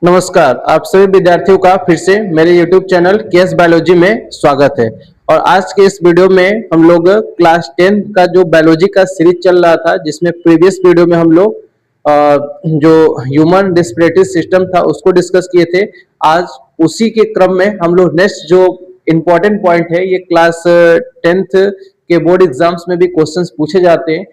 नमस्कार, आप सभी विद्यार्थियों का फिर से मेरे YouTube चैनल केएस बायोलॉजी में स्वागत है। और आज के इस वीडियो में हम लोग क्लास 10 का जो बायोलॉजी का सीरीज चल रहा था, जिसमें प्रीवियस वीडियो में हम लोग जो ह्यूमन रेस्पिरेटरी सिस्टम था उसको डिस्कस किए थे। आज उसी के क्रम में हम लोग नेक्स्ट जो इम्पोर्टेंट पॉइंट है, ये क्लास 10th के बोर्ड एग्जाम्स में भी क्वेश्चंस पूछे जाते हैं।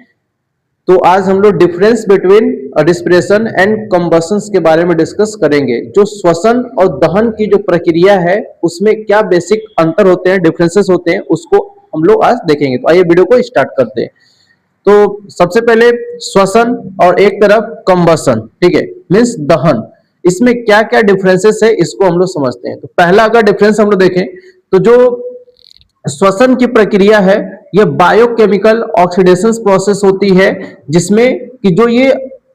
तो आज हम लोग difference between respiration and combustion के बारे में डिस्कस करेंगे। जो श्वसन और दहन की जो प्रक्रिया है उसमें क्या बेसिक अंतर होते हैं, डिफरेंसेस होते हैं, उसको हम लोग आज देखेंगे। तो आइए वीडियो को स्टार्ट करते हैं। तो सबसे पहले श्वसन और एक तरफ कंबशन, ठीक है, मीन्स दहन, इसमें क्या क्या डिफरेंसेस है इसको हम लोग समझते हैं। तो पहला अगर डिफरेंस हम लोग देखें तो जो श्वसन की प्रक्रिया है यह बायोकेमिकल ऑक्सीडेशन प्रोसेस होती है, जिसमें कि जो ये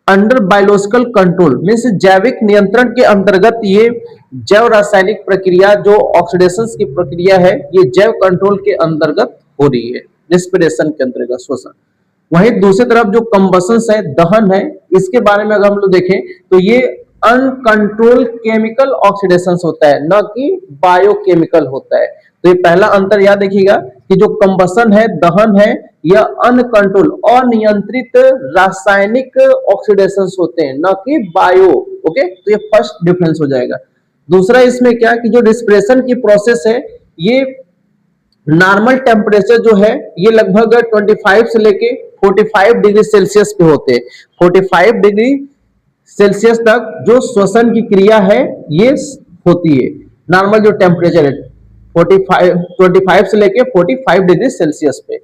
अंडर बायोलॉजिकल कंट्रोल मीन्स जैविक नियंत्रण के अंतर्गत ये जैव रासायनिक प्रक्रिया जो ऑक्सीडेशन की प्रक्रिया है ये जैव कंट्रोल के अंतर्गत हो रही है, रेस्पिरेशन के अंतर्गत श्वसन। वहीं दूसरी तरफ जो कंबशन है, दहन है, इसके बारे में अगर हम लोग देखें तो ये अनकंट्रोल केमिकल ऑक्सीडेशन होता है, न कि बायोकेमिकल होता है। तो ये पहला अंतर याद रखिएगा कि जो कंबशन है, दहन है, यह अनकंट्रोल अनियंत्रित रासायनिक ऑक्सीडेशन होते हैं, न कि बायो। ओके, तो ये फर्स्ट डिफरेंस हो जाएगा। दूसरा इसमें क्या कि जो रिस्पिरेशन की प्रोसेस है ये नॉर्मल टेम्परेचर जो है ये लगभग 25 से लेके 45 डिग्री सेल्सियस पे होते हैं। 45 डिग्री सेल्सियस तक जो श्वसन की क्रिया है ये होती है। नॉर्मल जो टेम्परेचर है 25 से लेके 45 डिग्री सेल्सियस पे।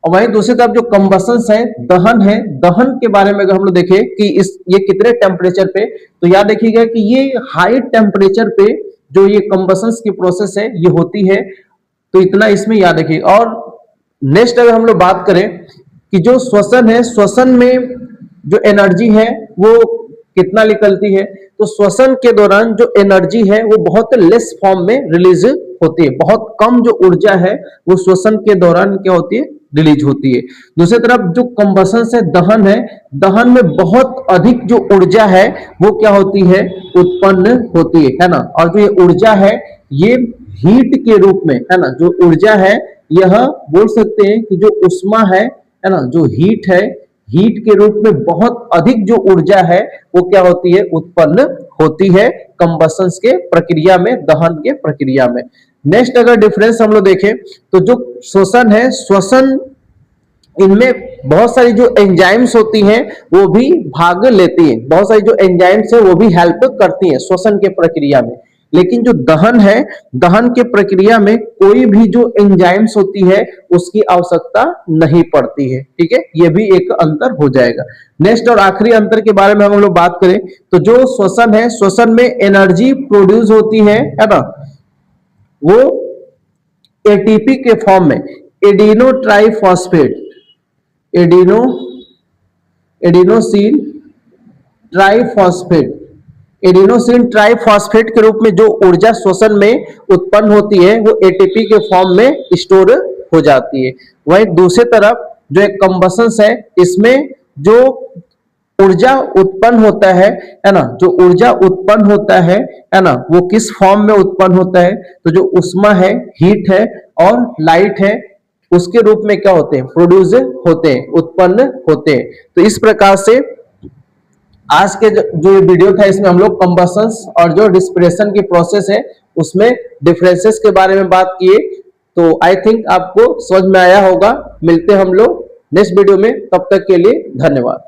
और वहीं दूसरी तरफ जो कंबशन है, दहन के बारे में अगर हम लोग देखें कि ये कितने टेम्परेचर पे, तो याद देखिएगा कि ये हाई टेम्परेचर पे जो ये कंबशन की प्रोसेस है ये होती है। तो इतना इसमें याद रखिए। और नेक्स्ट अगर हम लोग बात करें कि जो श्वसन है, श्वसन में जो एनर्जी है वो कितना निकलती है, तो श्वसन के दौरान जो एनर्जी है वो बहुत लेस फॉर्म में रिलीज होती है। बहुत कम जो ऊर्जा है वो श्वसन के दौरान क्या होती है, रिलीज होती है। दूसरी तरफ जो कंबशन से दहन है, दहन में बहुत अधिक जो ऊर्जा है वो क्या होती है, उत्पन्न होती है ना। और जो ये ऊर्जा है ये हीट के रूप में, है ना, जो ऊर्जा है यह बोल सकते हैं कि जो उष्मा है ना, जो हीट है, हीट के रूप में बहुत अधिक जो ऊर्जा है वो क्या होती है, उत्पन्न होती है कंबशन के प्रक्रिया में, दहन के प्रक्रिया में। नेक्स्ट अगर डिफरेंस हम लोग देखें तो जो श्वसन है, श्वसन इनमें बहुत सारी जो एंजाइम्स होती हैं वो भी भाग लेती हैं। बहुत सारी जो एंजाइम्स है वो भी हेल्प करती हैं श्वसन के प्रक्रिया में। लेकिन जो दहन है, दहन के प्रक्रिया में कोई भी जो एंजाइम्स होती है उसकी आवश्यकता नहीं पड़ती है। ठीक है, ये भी एक अंतर हो जाएगा। नेक्स्ट और आखिरी अंतर के बारे में हम लोग बात करें तो जो श्वसन है, श्वसन में एनर्जी प्रोड्यूस होती है ना, वो एटीपी के फॉर्म में, adeno triphosphate, adenosine triphosphate, adenosine triphosphate के रूप में जो ऊर्जा श्वसन में उत्पन्न होती है वो एटीपी के फॉर्म में स्टोर हो जाती है। वहीं दूसरी तरफ जो एक कंबशन है, इसमें जो ऊर्जा उत्पन्न होता है ना, जो ऊर्जा उत्पन्न होता है ना, वो किस फॉर्म में उत्पन्न होता है, तो जो उष्मा है, हीट है और लाइट है, उसके रूप में क्या होते हैं, प्रोड्यूस होते हैं, उत्पन्न होते हैं। तो इस प्रकार से आज के जो वीडियो था इसमें हम लोग कंबशन और जो रिस्पिरेशन की प्रोसेस है उसमें डिफरेंसेस के बारे में बात किए। तो आई थिंक आपको समझ में आया होगा। मिलते हैं हम लोग नेक्स्ट वीडियो में, तब तक के लिए धन्यवाद।